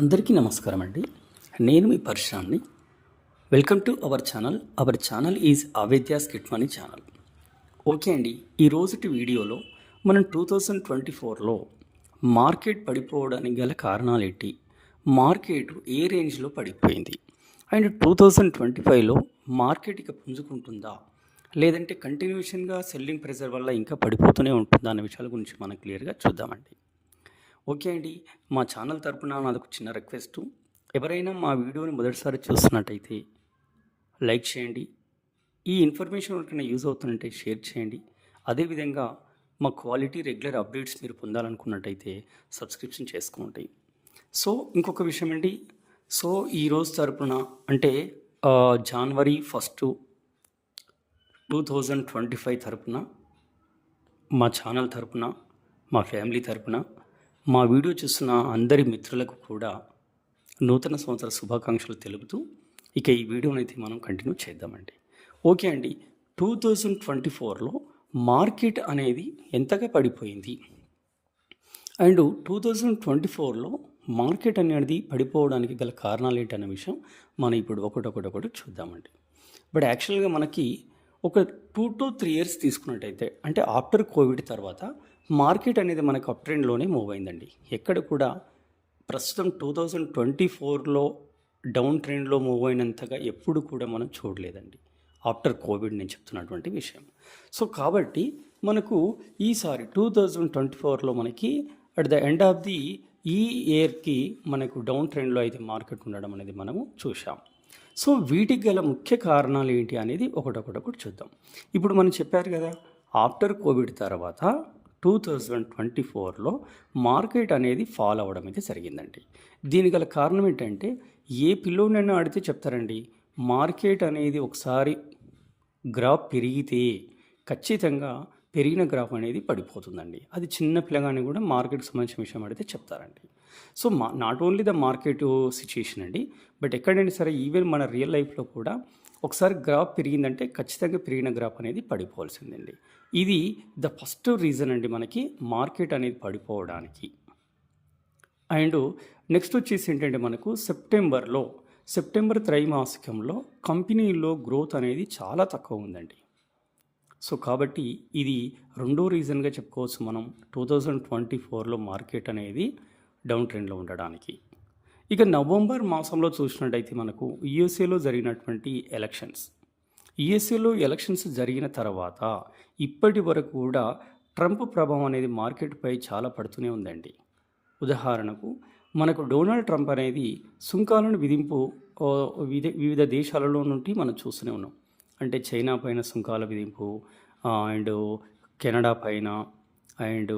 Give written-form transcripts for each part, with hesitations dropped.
అందరికీ నమస్కారం అండి. నేను మీ పరశురామ్‌ని. Welcome to our channel. Our channel is అవేద్యాస్ కిట్ మనీ ఛానల్. ఓకే అండి. ఈ రోజుటి వీడియోలో మనం 2024లో మార్కెట్ పడిపోవడానికి గల కారణాలేంటి? మార్కెట్ ఏ రేంజ్‌లో పడిపోయింది? అండ్ 2025లో మార్కెట్ ఇక పుంజుకుంటుందా? లేదంటే కంటిన్యూషన్‌గా సెల్లింగ్ ప్రెషర్ వల్ల ఇంకా పడిపోతూనే ఉంటుందా? అనే విషయాల గురించి మనం క్లియర్‌గా చూద్దామండి. ఓకే అండి. మా ఛానల్ తరపున నాదొక చిన్న రిక్వెస్టు. ఎవరైనా మా వీడియోని మొదటిసారి చూస్తున్నట్టయితే లైక్ చేయండి. ఈ ఇన్ఫర్మేషన్ ఎవరికైనా యూజ్ అవుతుందంటే షేర్ చేయండి. అదేవిధంగా మా క్వాలిటీ రెగ్యులర్ అప్డేట్స్ మీరు పొందాలనుకున్నట్టయితే సబ్స్క్రిప్షన్ చేసుకోండి. సో ఇంకొక విషయం అండి. సో ఈరోజు తరపున అంటే జనవరి 1, 2025 తరపున మా ఛానల్ తరపున, మా ఫ్యామిలీ తరపున, మా వీడియో చూస్తున్న అందరి మిత్రులకు కూడా నూతన సంవత్సర శుభాకాంక్షలు తెలుపుతూ ఇక ఈ వీడియోనైతే మనం కంటిన్యూ చేద్దామండి. ఓకే అండి. 2024లో మార్కెట్ అనేది ఎంతగా పడిపోయింది అండ్ 2024లో మార్కెట్ అనేది పడిపోవడానికి గల కారణాలు ఏంటనే విషయం మనం ఇప్పుడు ఒకటి చూద్దామండి. బట్ యాక్చువల్గా మనకి ఒక 2 to 3 years తీసుకున్నట్టయితే అంటే ఆఫ్టర్ కోవిడ్ తర్వాత మార్కెట్ అనేది మనకు అప్ ట్రెండ్లోనే మూవ్ అయిందండి. ఎక్కడ కూడా ప్రస్తుతం 2024లో డౌన్ ట్రెండ్లో మూవ్ అయినంతగా ఎప్పుడు కూడా మనం చూడలేదండి. ఆఫ్టర్ కోవిడ్ నేను చెప్తున్నటువంటి విషయం. సో కాబట్టి మనకు ఈసారి 2024లో మనకి at the end of the ఈ ఇయర్కి మనకు డౌన్ ట్రెండ్లో అయితే మార్కెట్ ఉండడం అనేది మనము చూసాం. సో వీటికి గల ముఖ్య కారణాలు ఏంటి అనేది ఒకటి చూద్దాం. ఇప్పుడు మనం చెప్పారు కదా, ఆఫ్టర్ కోవిడ్ తర్వాత 2024లో మార్కెట్ అనేది ఫాల్ అవ్వడం అయితే జరిగిందండి. దీనికి గల కారణం ఏంటంటే ఏ పిల్లోనైనా అడిగితే చెప్తారండి, మార్కెట్ అనేది ఒకసారి గ్రాఫ్ పెరిగితే ఖచ్చితంగా పెరిగిన గ్రాఫ్ అనేది పడిపోతుందండి. అది చిన్న పిల్లగాని కూడా మార్కెట్కి సంబంధించిన విషయం అడిగితే చెప్తారండి. So not only the market situation అండి, బట్ ఎక్కడైనా సరే ఈవెన్ మన రియల్ లైఫ్లో కూడా ఒకసారి గ్రాఫ్ పెరిగిందంటే ఖచ్చితంగా పెరిగిన గ్రాఫ్ అనేది పడిపోవాల్సిందండి. ఇది ద ఫస్ట్ రీజన్ అండి మనకి మార్కెట్ అనేది పడిపోవడానికి. అండ్ నెక్స్ట్ వచ్చేసి ఏంటంటే మనకు సెప్టెంబర్ త్రైమాసికంలో కంపెనీల్లో గ్రోత్ అనేది చాలా తక్కువ ఉందండి. సో కాబట్టి ఇది రెండో రీజన్గా చెప్పుకోవచ్చు మనం 2024లో మార్కెట్ అనేది డౌన్ ట్రెండ్లో ఉండడానికి. ఇక నవంబర్ మాసంలో చూసినట్టయితే మనకు యుఎస్ఏలో జరిగినటువంటి యుఎస్ఏలో ఎలక్షన్స్ జరిగిన తర్వాత ఇప్పటి వరకు కూడా ట్రంప్ ప్రభావం అనేది మార్కెట్పై చాలా పడుతూనే ఉందండి. ఉదాహరణకు మనకు డొనాల్డ్ ట్రంప్ అనేది సుంకాలను విధింపు వివిధ దేశాలలో నుండి మనం చూస్తూనే ఉన్నాం. అంటే చైనా పైన సుంకాల విధింపు అండ్ కెనడా పైన అండ్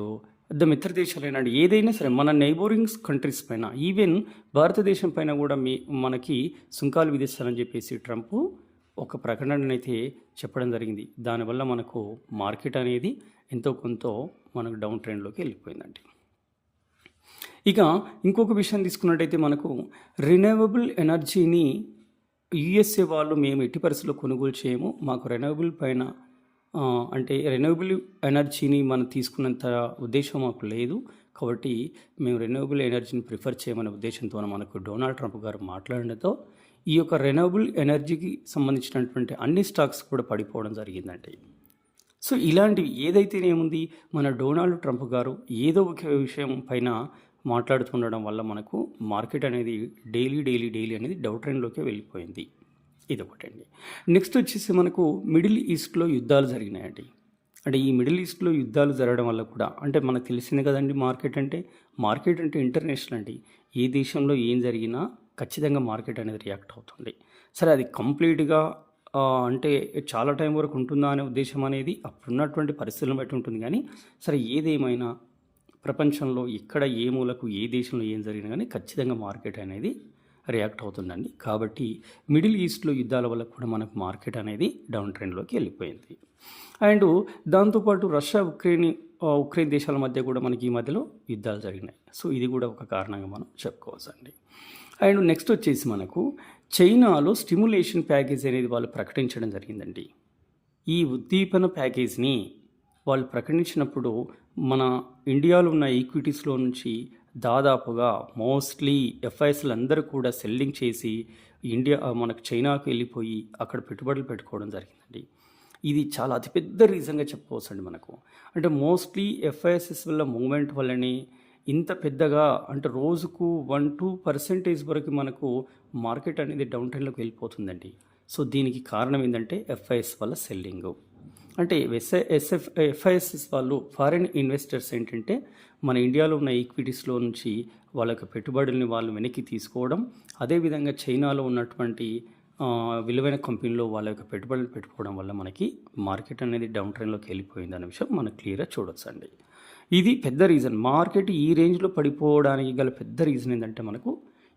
మిత్ర దేశాలైన ఏదైనా సరే మన నైబోరింగ్ కంట్రీస్ పైన ఈవెన్ భారతదేశం పైన కూడా మనకి సుంకాలు విధిస్తారని చెప్పేసి ట్రంప్ ఒక ప్రకటననైతే చెప్పడం జరిగింది. దానివల్ల మనకు మార్కెట్ అనేది ఎంతో కొంత మనకు డౌన్ ట్రెండ్లోకి వెళ్ళిపోయిందండి. ఇక ఇంకొక విషయం తీసుకున్నట్టయితే మనకు రిన్యూవబుల్ ఎనర్జీని యుఎస్ఏ వాళ్ళు మేము ఎట్టి పరిస్థితుల్లో కొనుగోలు చేయము, మాకు రెన్యూవబుల్ పైన అంటే రెన్యూవబుల్ ఎనర్జీని మనం తీసుకున్నంత ఉద్దేశం మాకు లేదు, కాబట్టి మేము రెన్యూవబుల్ ఎనర్జీని ప్రిఫర్ చేయమనే ఉద్దేశంతో మనకు డొనాల్డ్ ట్రంప్ గారు మాట్లాడడంతో ఈ యొక్క రెన్యూవబుల్ ఎనర్జీకి సంబంధించినటువంటి అన్ని స్టాక్స్ కూడా పడిపోవడం జరిగిందండి. సో ఇలాంటివి ఏదైతేనేముంది మన డొనాల్డ్ ట్రంప్ గారు ఏదో ఒక విషయం పైన మాట్లాడుతుండడం వల్ల మనకు మార్కెట్ అనేది డైలీ అనేది డౌన్ ట్రెండ్లోకి వెళ్ళిపోయింది. ఇదొకటండి. నెక్స్ట్ వచ్చేసి మనకు మిడిల్ ఈస్ట్లో యుద్ధాలు జరిగినాయండి. అంటే ఈ మిడిల్ ఈస్ట్లో యుద్ధాలు జరగడం వల్ల కూడా అంటే మనకు తెలిసింది కదండి, మార్కెట్ అంటే ఇంటర్నేషనల్ అండి. ఏ దేశంలో ఏం జరిగినా ఖచ్చితంగా మార్కెట్ అనేది రియాక్ట్ అవుతుంది. సరే అది కంప్లీట్గా అంటే చాలా టైం వరకు ఉంటుందా అనే ఉద్దేశం అనేది అప్పుడున్నటువంటి పరిస్థితులను బట్టి ఉంటుంది. కానీ సరే ఏదేమైనా ప్రపంచంలో ఎక్కడ ఏ మూలకు ఏ దేశంలో ఏం జరిగినా కానీ ఖచ్చితంగా మార్కెట్ అనేది రియాక్ట్ అవుతుందండి. కాబట్టి మిడిల్ ఈస్ట్లో యుద్ధాల వల్ల కూడా మనకు మార్కెట్ అనేది డౌన్ ట్రెండ్లోకి వెళ్ళిపోయింది. అండ్ దాంతోపాటు రష్యా ఉక్రెయిన్ దేశాల మధ్య కూడా మనకి ఈ మధ్యలో యుద్ధాలు జరిగినాయి. సో ఇది కూడా ఒక కారణంగా మనం చెప్పుకోవచ్చండి. అండ్ నెక్స్ట్ వచ్చేసి మనకు చైనాలో స్టిమ్యులేషన్ ప్యాకేజ్ అనేది వాళ్ళు ప్రకటించడం జరిగిందండి. ఈ ఉద్దీపన ప్యాకేజ్ని వాళ్ళు ప్రకటించినప్పుడు మన ఇండియాలో ఉన్న ఈక్విటీస్లో నుంచి దాదాపుగా మోస్ట్లీ ఎఫ్ఐఎస్లు అందరూ కూడా సెల్లింగ్ చేసి మనకు చైనాకు వెళ్ళిపోయి అక్కడ పెట్టుబడులు పెట్టుకోవడం జరిగిందండి. ఇది చాలా అతిపెద్ద రీజన్గా చెప్పుకోవచ్చండి మనకు. అంటే మోస్ట్లీ ఎఫ్ఐఎస్ఎస్ వల్ల మూవ్మెంట్ వల్లనే ఇంత పెద్దగా, అంటే రోజుకు 1-2% వరకు మనకు మార్కెట్ అనేది డౌన్ ట్రెండ్లోకి వెళ్ళిపోతుందండి. సో దీనికి కారణం ఏంటంటే ఎఫ్ఐఎస్ వల్ల సెల్లింగ్. అంటే ఎఫ్ఐఎస్ఎస్ వాళ్ళు ఫారిన్ ఇన్వెస్టర్స్ ఏంటంటే మన ఇండియాలో ఉన్న ఈక్విటీస్లో నుంచి వాళ్ళ యొక్క పెట్టుబడుల్ని వాళ్ళు వెనక్కి తీసుకోవడం, అదేవిధంగా చైనాలో ఉన్నటువంటి విలువైన కంపెనీలో వాళ్ళ యొక్క పెట్టుబడులు పెట్టుకోవడం వల్ల మనకి మార్కెట్ అనేది డౌన్ ట్రెండ్లోకి వెళ్ళిపోయింది అనే విషయం మనం క్లియర్గా చూడొచ్చండి. ఇది పెద్ద రీజన్. మార్కెట్ ఈ రేంజ్లో పడిపోవడానికి గల పెద్ద రీజన్ ఏంటంటే మనకు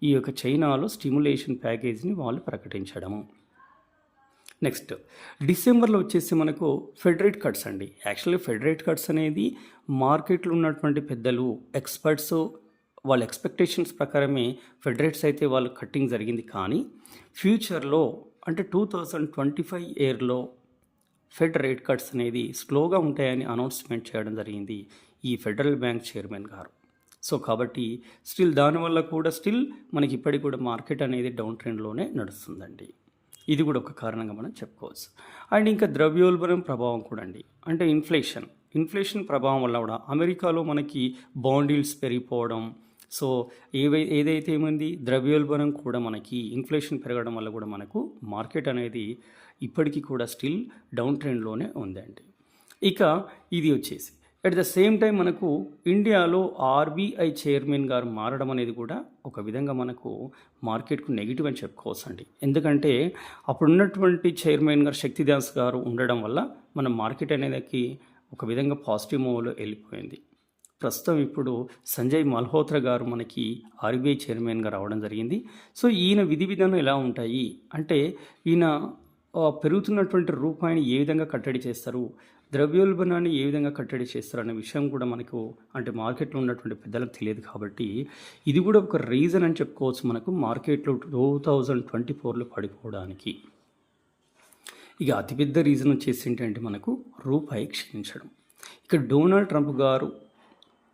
ఈ యొక్క చైనాలో స్టిమ్యులేషన్ ప్యాకేజ్ని వాళ్ళు ప్రకటించడము. నెక్స్ట్ డిసెంబర్లో వచ్చేసి మనకు ఫెడ్ రేట్ కట్స్ అండి. యాక్చువల్లీ ఫెడ్ రేట్ కట్స్ అనేది మార్కెట్లో ఉన్నటువంటి పెద్దలు ఎక్స్పర్ట్స్ వాళ్ళ ఎక్స్పెక్టేషన్స్ ప్రకారమే ఫెడ్ రేట్స్ అయితే వాళ్ళు కట్టింగ్ జరిగింది. కానీ ఫ్యూచర్లో అంటే 2025 ఇయర్లో ఫెడ్ రేట్ కట్స్ అనేది స్లోగా ఉంటాయని అనౌన్స్మెంట్ చేయడం జరిగింది ఈ ఫెడరల్ బ్యాంక్ చైర్మన్ గారు. సో కాబట్టి దానివల్ల కూడా మనకి ఇప్పటికి కూడా మార్కెట్ అనేది డౌన్ ట్రెండ్లోనే నడుస్తుందండి. ఇది కూడా ఒక కారణంగా మనం చెప్పుకోవచ్చు. అండ్ ఇంకా ద్రవ్యోల్బణం ప్రభావం కూడా అండి. అంటే ఇన్ఫ్లేషన్ ప్రభావం వల్ల కూడా అమెరికాలో మనకి బాండ్ ఈల్డ్స్ పెరిగిపోవడం, సో ఏదైతే ఏమైంది ద్రవ్యోల్బణం కూడా మనకి ఇన్ఫ్లేషన్ పెరగడం వల్ల కూడా మనకు మార్కెట్ అనేది ఇప్పటికీ కూడా డౌన్ ట్రెండ్లోనే ఉందండి. ఇక ఇది వచ్చేసి అట్ ద సేమ్ టైం మనకు ఇండియాలో ఆర్బీఐ చైర్మన్ గారు మారడం అనేది కూడా ఒక విధంగా మనకు మార్కెట్కు నెగిటివ్ అని చెప్పుకోవచ్చు అండి. ఎందుకంటే అప్పుడున్నటువంటి చైర్మన్ గారు శక్తిదాస్ గారు ఉండడం వల్ల మన మార్కెట్ అనేది ఒక విధంగా పాజిటివ్ మూవ్లో వెళ్ళిపోయింది. ప్రస్తుతం ఇప్పుడు సంజయ్ మల్హోత్రా గారు మనకి ఆర్బీఐ చైర్మన్గా రావడం జరిగింది. సో ఈయన విధి విధానం ఎలా ఉంటాయి అంటే ఈయన పెరుగుతున్నటువంటి రూపాయిని ఏ విధంగా కట్టడి చేస్తారు, ద్రవ్యోల్బణాన్ని ఏ విధంగా కట్టడి చేస్తారు అనే విషయం కూడా మనకు అంటే మార్కెట్లో ఉన్నటువంటి పెద్దలకు తెలియదు. కాబట్టి ఇది కూడా ఒక రీజన్ అని చెప్పుకోవచ్చు మనకు మార్కెట్లో 2024లో పడిపోవడానికి. ఇక అతిపెద్ద రీజన్ వచ్చేసి ఏంటంటే మనకు రూపాయి క్షీణించడం. ఇక డొనాల్డ్ ట్రంప్ గారు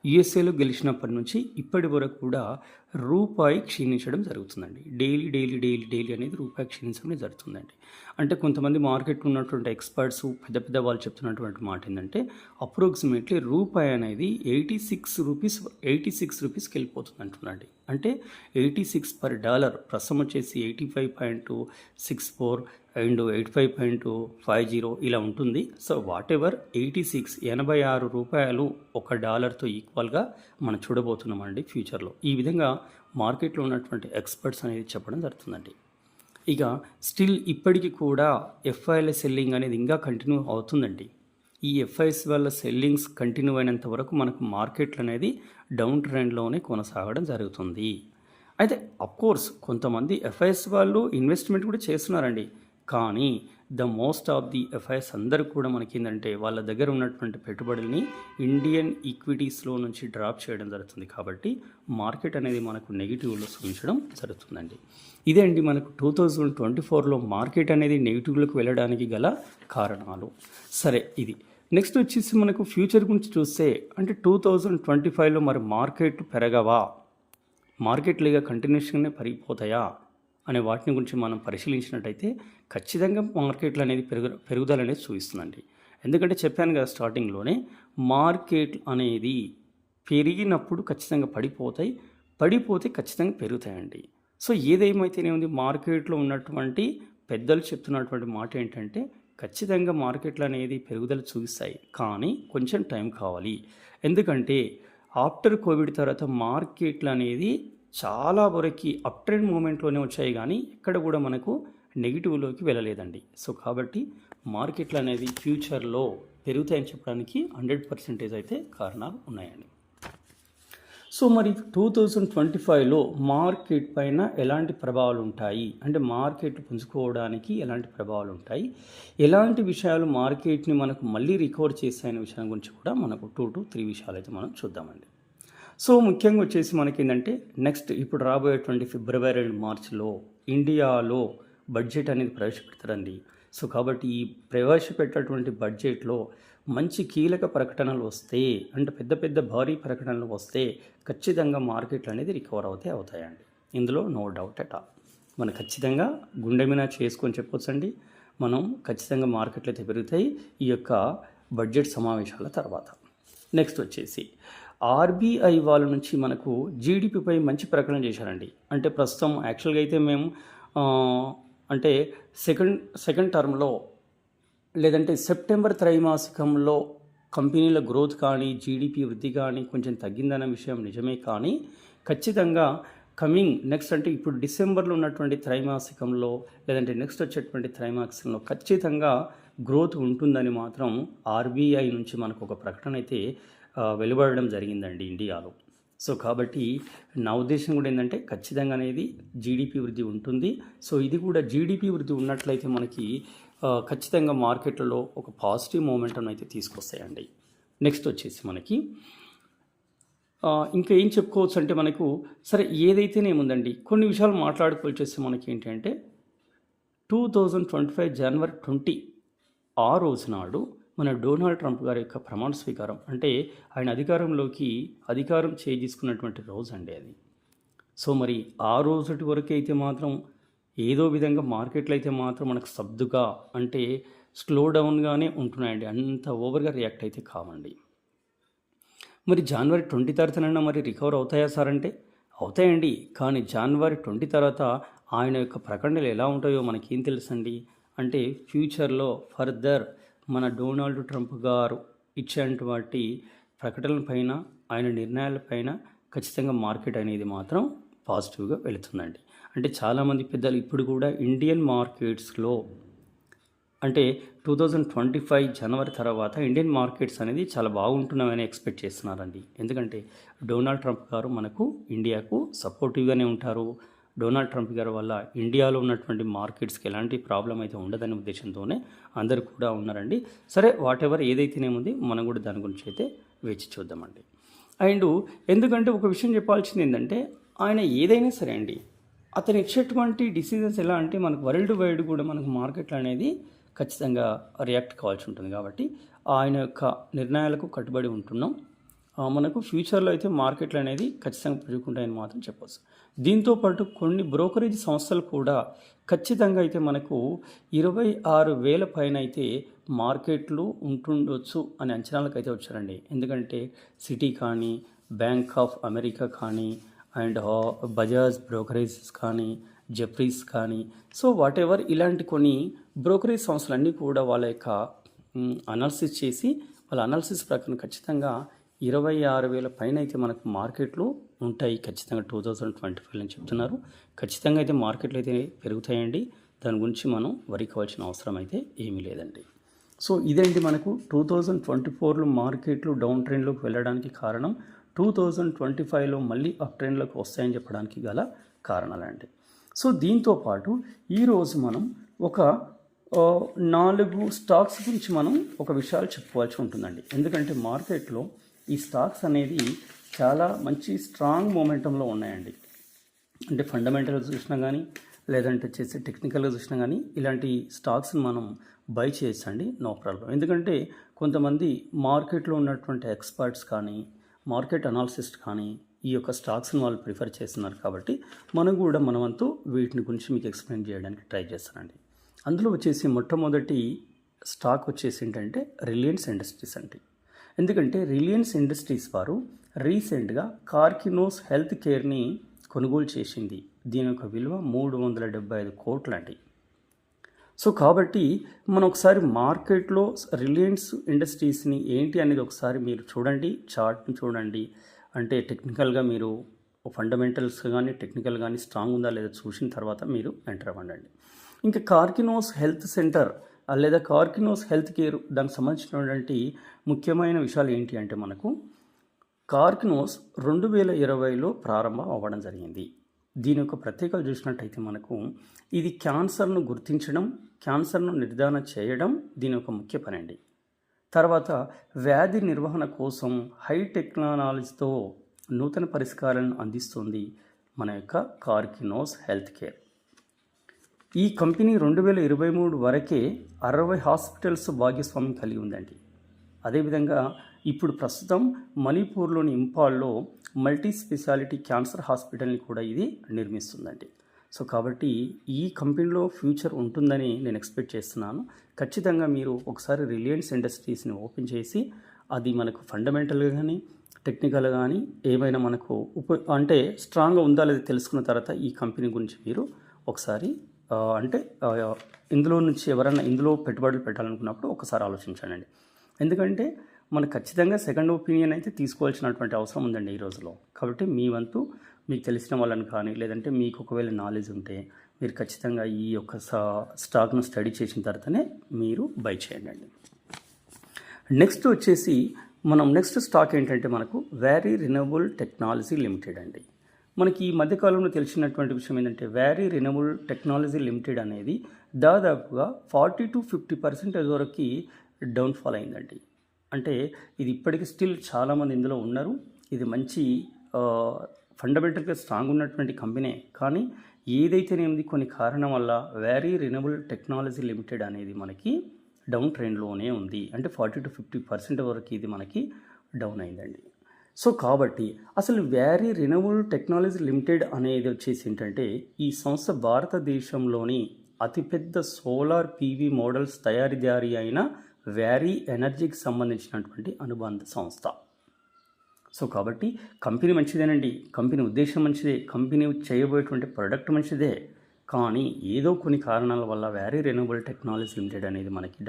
యుఎస్ఏలో గెలిచినప్పటి నుంచి ఇప్పటి వరకు కూడా రూపాయి క్షీణించడం జరుగుతుందండి. డైలీ అనేది రూపాయి క్షీణించడం జరుగుతుందండి. అంటే కొంతమంది మార్కెట్లో ఉన్నటువంటి ఎక్స్పర్ట్స్ పెద్ద వాళ్ళు చెప్తున్నటువంటి మాట ఏంటంటే అప్రోక్సిమేట్లీ రూపాయి అనేది 86 రూపీస్కి వెళ్ళిపోతుంది అంటున్నాండి. అంటే 86 per dollar, ప్రస్తుతం వచ్చేసి 85.64 అండ్ 85.50 ఇలా ఉంటుంది. సో వాట్ ఎవర్ 86 రూపాయలు $1తో ఈక్వల్గా మనం చూడబోతున్నామండి ఫ్యూచర్లో. ఈ విధంగా మార్కెట్లో ఉన్నటువంటి ఎక్స్పర్ట్స్ అనేది చెప్పడం జరుగుతుందండి. ఇక ఇప్పటికీ కూడా ఎఫ్ఐఎల్ సెల్లింగ్ అనేది ఇంకా కంటిన్యూ అవుతుందండి. ఈ ఎఫ్ఐఎస్ వల్ల సెల్లింగ్స్ కంటిన్యూ అయినంత వరకు మనకు మార్కెట్లు అనేది డౌన్ ట్రెండ్లోనే కొనసాగడం జరుగుతుంది. అయితే అఫ్కోర్స్ కొంతమంది ఎఫ్ఐఎస్ వాళ్ళు ఇన్వెస్ట్మెంట్ కూడా చేస్తున్నారండి. కానీ మోస్ట్ ఆఫ్ ది ఎఫ్ఐఎస్ అందరూ కూడా మనకి ఏంటంటే వాళ్ళ దగ్గర ఉన్నటువంటి పెట్టుబడుల్ని ఇండియన్ ఈక్విటీస్లో నుంచి డ్రాప్ చేయడం జరుగుతుంది. కాబట్టి మార్కెట్ అనేది మనకు నెగిటివ్లో సూచించడం జరుగుతుందండి. ఇదే అండి మనకు 2024లో మార్కెట్ అనేది నెగిటివ్లోకి వెళ్ళడానికి గల కారణాలు. సరే, ఇది నెక్స్ట్ వచ్చేసి మనకు ఫ్యూచర్ గురించి చూస్తే అంటే 2025లో మరి మార్కెట్ పెరగవా, మార్కెట్లుగా కంటిన్యూషన్గానే పెరిగిపోతాయా అనే వాటిని గురించి మనం పరిశీలించినట్టయితే ఖచ్చితంగా మార్కెట్లు అనేది పెరుగుదల అనేది చూపిస్తుందండి. ఎందుకంటే చెప్పాను కదా స్టార్టింగ్లోనే, మార్కెట్ అనేది పెరిగినప్పుడు ఖచ్చితంగా పడిపోతే ఖచ్చితంగా పెరుగుతాయండి. సో ఏదేమైతేనే ఉంది మార్కెట్లో ఉన్నటువంటి పెద్దలు చెప్తున్నటువంటి మాట ఏంటంటే ఖచ్చితంగా మార్కెట్లు అనేది పెరుగుదల చూపిస్తాయి, కానీ కొంచెం టైం కావాలి. ఎందుకంటే ఆఫ్టర్ కోవిడ్ తర్వాత మార్కెట్లు అనేది చాలా వరకు అప్ ట్రెండ్ మూమెంట్లోనే వచ్చాయి, కానీ ఎక్కడ కూడా మనకు నెగిటివ్లోకి వెళ్ళలేదండి. సో కాబట్టి మార్కెట్లు అనేది ఫ్యూచర్లో పెరుగుతాయని చెప్పడానికి 100% అయితే కారణాలు ఉన్నాయండి. సో మరి 2025లో మార్కెట్ పైన ఎలాంటి ప్రభావాలు ఉంటాయి అంటే మార్కెట్ పుంజుకోవడానికి ఎలాంటి ప్రభావాలు ఉంటాయి, ఎలాంటి విషయాలు మార్కెట్ని మనకు మళ్ళీ రికవర్ చేస్తాయనే విషయం గురించి కూడా మనకు 2 to 3 విషయాలు అయితే మనం చూద్దామండి. సో ముఖ్యంగా వచ్చేసి మనకి ఏంటంటే నెక్స్ట్ ఇప్పుడు రాబోయేటువంటి ఫిబ్రవరి అండ్ మార్చిలో ఇండియాలో బడ్జెట్ అనేది ప్రవేశపెడతారండి. సో కాబట్టి ఈ ప్రవేశపెట్టేటువంటి బడ్జెట్లో మంచి కీలక ప్రకటనలు వస్తే, అంటే పెద్ద పెద్ద భారీ ప్రకటనలు వస్తే ఖచ్చితంగా మార్కెట్లు అనేది రికవర్ అవుతాయండి. ఇందులో నో డౌట్ అట్ ఆల్. మనం ఖచ్చితంగా గుండె మీద చేసుకొని చెప్పొచ్చండి, మనం ఖచ్చితంగా మార్కెట్లు అయితే పెరుగుతాయి ఈ యొక్క బడ్జెట్ సమావేశాల తర్వాత. నెక్స్ట్ వచ్చేసి ఆర్బీఐ వాళ్ళ నుంచి మనకు జీడిపిపై మంచి ప్రకటన చేశారండి. అంటే ప్రస్తుతం యాక్చువల్గా అయితే మేము అంటే సెకండ్ టర్మ్లో లేదంటే సెప్టెంబర్ త్రైమాసికంలో కంపెనీల గ్రోత్ కానీ జీడిపి వృద్ధి కానీ కొంచెం తగ్గిందన్న విషయం నిజమే, కానీ ఖచ్చితంగా నెక్స్ట్ అంటే ఇప్పుడు డిసెంబర్లో ఉన్నటువంటి త్రైమాసికంలో లేదంటే నెక్స్ట్ వచ్చేటువంటి త్రైమాసికంలో ఖచ్చితంగా గ్రోత్ ఉంటుందని మాత్రం ఆర్బీఐ నుంచి మనకు ఒక ప్రకటన అయితే వెలువడడం జరిగిందండి ఇండియాలో. సో కాబట్టి నా ఉద్దేశం కూడా ఏంటంటే ఖచ్చితంగా అనేది జీడిపి వృద్ధి ఉంటుంది. సో ఇది కూడా జీడిపి వృద్ధి ఉన్నట్లయితే మనకి ఖచ్చితంగా మార్కెట్లలో ఒక పాజిటివ్ మూమెంటం అయితే తీసుకొస్తాయండి. నెక్స్ట్ వచ్చేసి మనకి ఇంకా ఏం చెప్పుకోవచ్చు అంటే మనకు సరే ఏదైతేనేముందండి కొన్ని విషయాలు మాట్లాడుకోవచ్చేసి మనకి ఏంటంటే 2025 జనవరి 20 ఆ రోజు నాడు మన డొనాల్డ్ ట్రంప్ గారి యొక్క ప్రమాణ స్వీకారం, అంటే ఆయన అధికారం చేసుకున్నటువంటి రోజు అండి అది. సో మరి ఆ రోజుటి వరకు అయితే మాత్రం ఏదో విధంగా మార్కెట్లు అయితే మాత్రం మనకు సబ్దుగా అంటే స్లో డౌన్గానే ఉంటున్నాయండి, అంత ఓవర్గా రియాక్ట్ అయితే కావండి. మరి జనవరి 20 తర్వాతనైనా మరి రికవర్ అవుతాయా సార్ అంటే అవుతాయండి, కానీ జనవరి 20 తర్వాత ఆయన యొక్క ప్రకటనలు ఎలా ఉంటాయో మనకేం తెలుసండి. అంటే ఫ్యూచర్లో ఫర్దర్ మన డొనాల్డ్ ట్రంప్ గారు ఇచ్చేటువంటి ప్రకటనలపైన ఆయన నిర్ణయాలపైన ఖచ్చితంగా మార్కెట్ అనేది మాత్రం పాజిటివ్గా వెళుతుందండి. అంటే చాలామంది పెద్దలు ఇప్పుడు కూడా ఇండియన్ మార్కెట్స్లో అంటే 2025 జనవరి తర్వాత ఇండియన్ మార్కెట్స్ అనేది చాలా బాగుంటున్నామని ఎక్స్పెక్ట్ చేస్తున్నారండి. ఎందుకంటే డొనాల్డ్ ట్రంప్ గారు మనకు ఇండియాకు సపోర్టివ్గానే ఉంటారు. డొనాల్డ్ ట్రంప్ గారి వల్ల ఇండియాలో ఉన్నటువంటి మార్కెట్స్కి ఎలాంటి ప్రాబ్లం అయితే ఉండదనే ఉద్దేశంతోనే అందరూ కూడా ఉన్నారండి. సరే వాట్ ఎవర్ ఏదైతేనేముంది మనం కూడా దాని గురించి అయితే వేచి చూద్దామండి. అండ్ ఎందుకంటే ఒక విషయం చెప్పాల్సింది ఏంటంటే ఆయన ఏదైనా సరే అండి అతను ఇచ్చేటువంటి డిసిజన్స్ ఎలా అంటే మనకు వరల్డ్ వైడ్ కూడా మనకు మార్కెట్లు అనేది ఖచ్చితంగా రియాక్ట్ కావాల్సి ఉంటుంది. కాబట్టి ఆయన యొక్క నిర్ణయాలకు కట్టుబడి ఉంటున్నాం. మనకు ఫ్యూచర్లో అయితే మార్కెట్లు అనేది ఖచ్చితంగా పెరుగుకుంటాయని మాత్రం చెప్పవచ్చు. దీంతోపాటు కొన్ని బ్రోకరేజ్ సంస్థలు కూడా ఖచ్చితంగా అయితే మనకు 26,000 పైన అయితే మార్కెట్లు ఉంటుండొచ్చు అనే అంచనాలకు అయితే వచ్చారండి. ఎందుకంటే సిటీ కానీ, బ్యాంక్ ఆఫ్ అమెరికా కానీ, అండ్ బజాజ్ బ్రోకరేజెస్ కానీ, జెఫ్రీస్ కానీ, సో వాట్ ఎవర్ ఇలాంటి కొన్ని బ్రోకరేజ్ సంస్థలన్నీ కూడా వాళ్ళ యొక్క అనాలిసిస్ చేసి వాళ్ళ అనాలిసిస్ ప్రకారం ఖచ్చితంగా 26,000 పైన అయితే మనకు మార్కెట్లు ఉంటాయి ఖచ్చితంగా 2025 అని చెప్తున్నారు. ఖచ్చితంగా అయితే మార్కెట్లు అయితే పెరుగుతాయండి, దాని గురించి మనం వరి కావాల్సిన అవసరం అయితే ఏమీ లేదండి. సో ఇదేంటి మనకు 2024లో మార్కెట్లు డౌన్ ట్రెండ్లోకి వెళ్ళడానికి కారణం 2025లో మళ్ళీ అప్ ట్రెండ్లోకి వస్తాయని చెప్పడానికి గల కారణాలండి. సో దీంతోపాటు ఈరోజు మనం ఒక 4 స్టాక్స్ గురించి మనం ఒక విషయాలు చెప్పుకోవాల్సి ఉంటుందండి. ఎందుకంటే మార్కెట్లో ఈ స్టాక్స్ అనేది చాలా మంచి స్ట్రాంగ్ మూమెంటంలో ఉన్నాయండి. అంటే ఫండమెంటల్గా చూసినా కానీ లేదంటే వచ్చేసి టెక్నికల్గా చూసినా కానీ ఇలాంటి స్టాక్స్ని మనం బై చేయొచ్చండి, నో ప్రాబ్లం. ఎందుకంటే కొంతమంది మార్కెట్లో ఉన్నటువంటి ఎక్స్పర్ట్స్ కానీ మార్కెట్ అనాలిసిస్ట్ కానీ ఈ యొక్క స్టాక్స్ని వాళ్ళు ప్రిఫర్ చేస్తున్నారు. కాబట్టి మనం కూడా మనవంతు వీటిని గురించి మీకు ఎక్స్ప్లెయిన్ చేయడానికి ట్రై చేస్తానండి. అందులో వచ్చేసి మొట్టమొదటి స్టాక్ వచ్చేసి ఏంటంటే రిలయన్స్ ఇండస్ట్రీస్ అండి. ఎందుకంటే రిలయన్స్ ఇండస్ట్రీస్ వారు రీసెంట్గా కార్కినోస్ హెల్త్ కేర్ని కొనుగోలు చేసింది. దీని యొక్క విలువ 375 కోట్లు అండి. సో కాబట్టి మనం ఒకసారి మార్కెట్లో రిలయన్స్ ఇండస్ట్రీస్ని ఏంటి అనేది ఒకసారి మీరు చూడండి, చార్ట్ని చూడండి. అంటే టెక్నికల్గా మీరు ఫండమెంటల్స్ కానీ టెక్నికల్ కానీ స్ట్రాంగ్ ఉందా లేదా చూసిన తర్వాత మీరు ఎంటర్ అవ్వండి. ఇంకా కార్కినోస్ హెల్త్ సెంటర్ లేదా కార్కినోస్ హెల్త్ కేర్ దానికి సంబంధించినటువంటి ముఖ్యమైన విషయాలు ఏంటి అంటే మనకు కార్కినోస్ 2020లో ప్రారంభం అవ్వడం జరిగింది. దీని యొక్క ప్రత్యేకత చూసినట్టయితే మనకు ఇది క్యాన్సర్ను గుర్తించడం, క్యాన్సర్ను నిర్ధారణ చేయడం దీని యొక్క ముఖ్య పని అండి. తర్వాత వ్యాధి నిర్వహణ కోసం హై టెక్నాలజీతో నూతన పరిష్కారాలను అందిస్తుంది మన యొక్క కార్కినోస్ హెల్త్ కేర్. ఈ కంపెనీ 2023 వరకే 60 హాస్పిటల్స్ భాగస్వామ్యం కలిగి ఉందండి. అదేవిధంగా ఇప్పుడు ప్రస్తుతం మణిపూర్లోని ఇంపాల్లో మల్టీ స్పెషాలిటీ క్యాన్సర్ హాస్పిటల్ని కూడా ఇది నిర్మిస్తుందండి. సో కాబట్టి ఈ కంపెనీలో ఫ్యూచర్ ఉంటుందని నేను ఎక్స్పెక్ట్ చేస్తున్నాను. ఖచ్చితంగా మీరు ఒకసారి రిలయన్స్ ఇండస్ట్రీస్ని ఓపెన్ చేసి అది మనకు ఫండమెంటల్గా కానీ టెక్నికల్గా కానీ ఏమైనా మనకు అంటే స్ట్రాంగ్గా ఉందా లేదా తెలుసుకున్న తర్వాత ఈ కంపెనీ గురించి మీరు ఒకసారి ఇందులో నుంచి ఎవరైనా ఇందులో పెట్టుబడులు పెట్టాలనుకున్నప్పుడు ఒకసారి ఆలోచించండి. ఎందుకంటే మనకు ఖచ్చితంగా సెకండ్ ఒపీనియన్ అయితే తీసుకోవాల్సినటువంటి అవసరం ఉందండి ఈ రోజులో. కాబట్టి మీ వంతు మీకు తెలిసిన వాళ్ళని కానీ లేదంటే మీకు ఒకవేళ నాలెడ్జ్ ఉంటే మీరు ఖచ్చితంగా ఈ యొక్క స్టాక్ను స్టడీ చేసిన తర్వాతనే మీరు బై చేయండి. నెక్స్ట్ వచ్చేసి నెక్స్ట్ స్టాక్ ఏంటంటే మనకు వ్యారీ రినవబుల్ టెక్నాలజీ లిమిటెడ్ అండి. మనకి ఈ మధ్యకాలంలో తెలిసినటువంటి విషయం ఏంటంటే వ్యారీ రినవబుల్ టెక్నాలజీ లిమిటెడ్ అనేది దాదాపుగా 40-50% వరకు డౌన్ఫాల్ అయిందండి. అంటే ఇది ఇప్పటికీ స్టిల్ చాలామంది ఇందులో ఉన్నారు. ఇది మంచి ఫండమెంటల్గా స్ట్రాంగ్ ఉన్నటువంటి కంపెనీ. కానీ ఏదైతేనేది కొన్ని కారణం వల్ల వ్యారీ రినవబుల్ టెక్నాలజీ లిమిటెడ్ అనేది మనకి డౌన్ ట్రెండ్లోనే ఉంది. అంటే 40-50% వరకు ఇది మనకి డౌన్ అయిందండి. సో కాబట్టి అసలు వ్యారీ రినవబుల్ టెక్నాలజీ లిమిటెడ్ అనేది వచ్చేసి ఏంటంటే ఈ సంస్థ భారతదేశంలోని అతిపెద్ద సోలార్ పీవీ మోడల్స్ తయారీదారి అయిన వ్యారీ ఎనర్జీకి సంబంధించినటువంటి అనుబంధ సంస్థ. సో కాబట్టి కంపెనీ మంచిదేనండి, కంపెనీ ఉద్దేశం మంచిదే, కంపెనీ చేయబోయేటువంటి ప్రోడక్ట్ మంచిదే. కానీ ఏదో కొన్ని కారణాల వల్ల వ్యారీ రెన్యూవబుల్ టెక్నాలజీ లిమిటెడ్ అనేది మనకి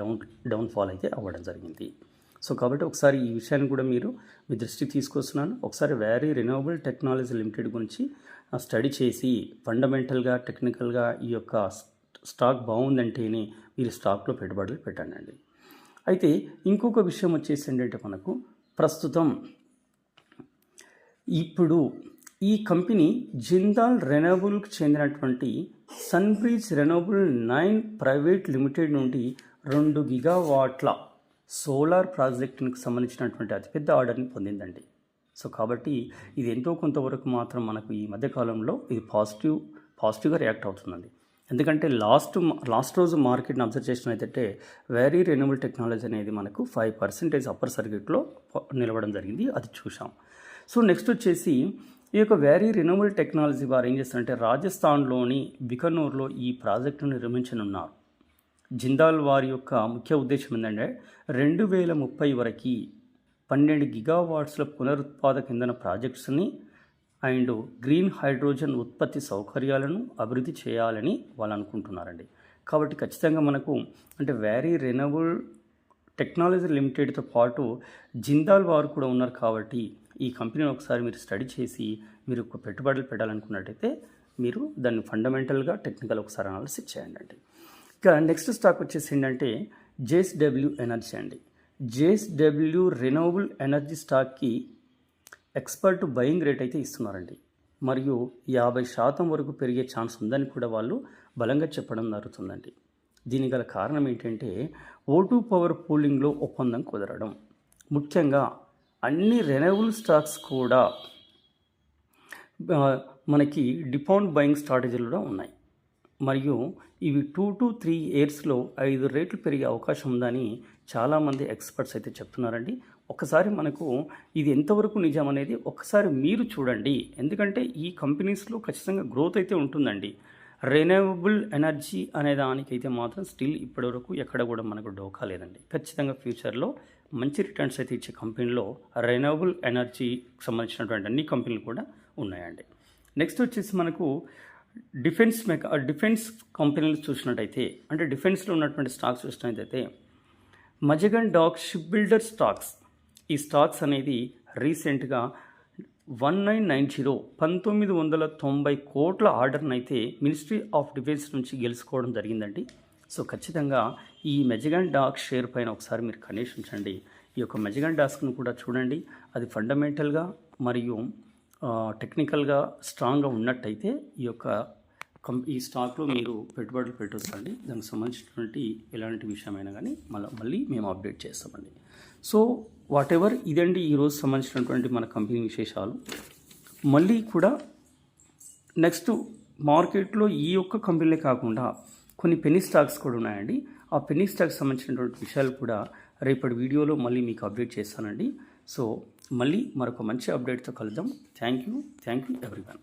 డౌన్ఫాల్ అయితే అవ్వడం జరిగింది. సో కాబట్టి ఒకసారి ఈ విషయాన్ని కూడా మీరు మీ దృష్టికి తీసుకొస్తున్నాను. ఒకసారి వ్యారీ రెన్యూవబుల్ టెక్నాలజీ లిమిటెడ్ గురించి స్టడీ చేసి ఫండమెంటల్గా టెక్నికల్గా ఈ యొక్క స్టాక్ బాగుందంటేనే మీరు స్టాక్లో పెట్టుబడులు పెట్టండి. అయితే ఇంకొక విషయం వచ్చేసి ఏంటంటే మనకు ప్రస్తుతం ఇప్పుడు ఈ కంపెనీ జిందాల్ రెన్యూవబుల్కి చెందినటువంటి సన్బ్రిడ్జ్ రెన్యూవబుల్ 9 ప్రైవేట్ లిమిటెడ్ నుండి 2 గిగావాట్ల సోలార్ ప్రాజెక్టునికి సంబంధించినటువంటి అతిపెద్ద ఆర్డర్ని పొందిందండి. సో కాబట్టి ఇది ఎంతో కొంతవరకు మాత్రం మనకు ఈ మధ్యకాలంలో ఇది పాజిటివ్గా రియాక్ట్ అవుతుందండి. ఎందుకంటే లాస్ట్ రోజు మార్కెట్ని అబ్జర్వ్ చేసినట్లయితే వ్యారీ రెన్యూవబుల్ టెక్నాలజీ అనేది మనకు 5% అప్పర్ సర్క్యూట్లో నిలవడం జరిగింది, అది చూసాం. సో నెక్స్ట్ వచ్చేసి ఈ యొక్క వ్యారీ రెన్యూవబుల్ టెక్నాలజీ వారు ఏం చేస్తారంటే రాజస్థాన్లోని బికనూర్లో ఈ ప్రాజెక్టును నిర్మించనున్నారు. జిందాల్ వారి యొక్క ముఖ్య ఉద్దేశం ఏంటంటే 2030 వరకు 12 గిగావాట్స్ల పునరుత్పాదక ఇంధన ప్రాజెక్ట్స్ని అండ్ గ్రీన్ హైడ్రోజన్ ఉత్పత్తి సౌకర్యాలను అభివృద్ధి చేయాలని వాళ్ళు అనుకుంటున్నారండి. కాబట్టి ఖచ్చితంగా మనకు అంటే వ్యారీ రెన్యూవబుల్ టెక్నాలజీ లిమిటెడ్తో పాటు జిందాల్ వారు కూడా ఉన్నారు. కాబట్టి ఈ కంపెనీని ఒకసారి మీరు స్టడీ చేసి మీరు ఒక పెట్టుబడులు పెట్టాలనుకున్నట్టయితే మీరు దాన్ని ఫండమెంటల్గా టెక్నికల్ ఒకసారి అనాలిసిస్ చేయండి. ఇక నెక్స్ట్ స్టాక్ వచ్చేసి ఏంటంటే JSW ఎనర్జీ అండి. JSW రెన్యూవబుల్ ఎనర్జీ స్టాక్కి ఎక్స్పర్ట్ బయింగ్ రేట్ అయితే ఇస్తున్నారండి. మరియు 50% వరకు పెరిగే ఛాన్స్ ఉందని కూడా వాళ్ళు బలంగా చెప్పడం జరుగుతుందండి. దీనికి గల కారణం ఏంటంటే O2 పవర్ పూలింగ్లో ఒప్పందం కుదరడం. ముఖ్యంగా అన్ని రెన్యూవబుల్ స్టాక్స్ కూడా మనకి డిఫాల్ట్ బయింగ్ స్ట్రాటజీలు కూడా ఉన్నాయి. మరియు ఇవి 2 to 3 ఇయర్స్లో 5 రేట్లు పెరిగే అవకాశం ఉందని చాలామంది ఎక్స్పర్ట్స్ అయితే చెప్తున్నారండి. ఒకసారి మనకు ఇది ఎంతవరకు నిజం అనేది ఒకసారి మీరు చూడండి. ఎందుకంటే ఈ కంపెనీస్లో ఖచ్చితంగా గ్రోత్ అయితే ఉంటుందండి. రెన్యూవబుల్ ఎనర్జీ అనే దానికైతే మాత్రం స్టిల్ ఇప్పటివరకు ఎక్కడ కూడా మనకు డోకా లేదండి. ఖచ్చితంగా ఫ్యూచర్లో మంచి రిటర్న్స్ అయితే ఇచ్చే కంపెనీలో రెన్యూవబుల్ ఎనర్జీకి సంబంధించినటువంటి అన్ని కంపెనీలు కూడా ఉన్నాయండి. నెక్స్ట్ వచ్చేసి మనకు డిఫెన్స్ కంపెనీలు చూసినట్టయితే అంటే డిఫెన్స్లో ఉన్నటువంటి స్టాక్స్ చూసినట్టయితే Mazagon dock ship builder stocks, ఈ స్టాక్స్ అనేది రీసెంట్గా 1990 కోట్ల ఆర్డర్ని అయితే మినిస్ట్రీ ఆఫ్ డిఫెన్స్ నుంచి గెలుచుకోవడం జరిగిందండి. సో ఖచ్చితంగా ఈ మజగాన్ డాక్ షేర్ పైన ఒకసారి మీరు కనీసించండి. ఈ యొక్క మజగాన్ డాక్స్ను కూడా చూడండి. అది ఫండమెంటల్గా మరియు టెక్నికల్గా స్ట్రాంగ్గా ఉన్నట్టయితే ఈ స్టాక్లో మీరు పెట్టుబడులు పెట్టొచ్చండి. దానికి సంబంధించినటువంటి ఎలాంటి విషయమైనా కానీ మళ్ళీ మేము అప్డేట్ చేస్తామండి. సో వాట్ ఎవర్ ఇదండి ఈరోజు సంబంధించినటువంటి మన కంపెనీ విశేషాలు. మళ్ళీ కూడా నెక్స్ట్ మార్కెట్లో ఈ యొక్క కంపెనీలే కాకుండా కొన్ని పెన్నీ స్టాక్స్ కూడా ఉన్నాయండి. ఆ పెన్నీ స్టాక్స్ సంబంధించినటువంటి విషయాలు కూడా రేపటి వీడియోలో మళ్ళీ మీకు అప్డేట్ చేస్తానండి. సో మళ్ళీ మరొక మంచి అప్డేట్తో కలుద్దాం. Thank you everyone.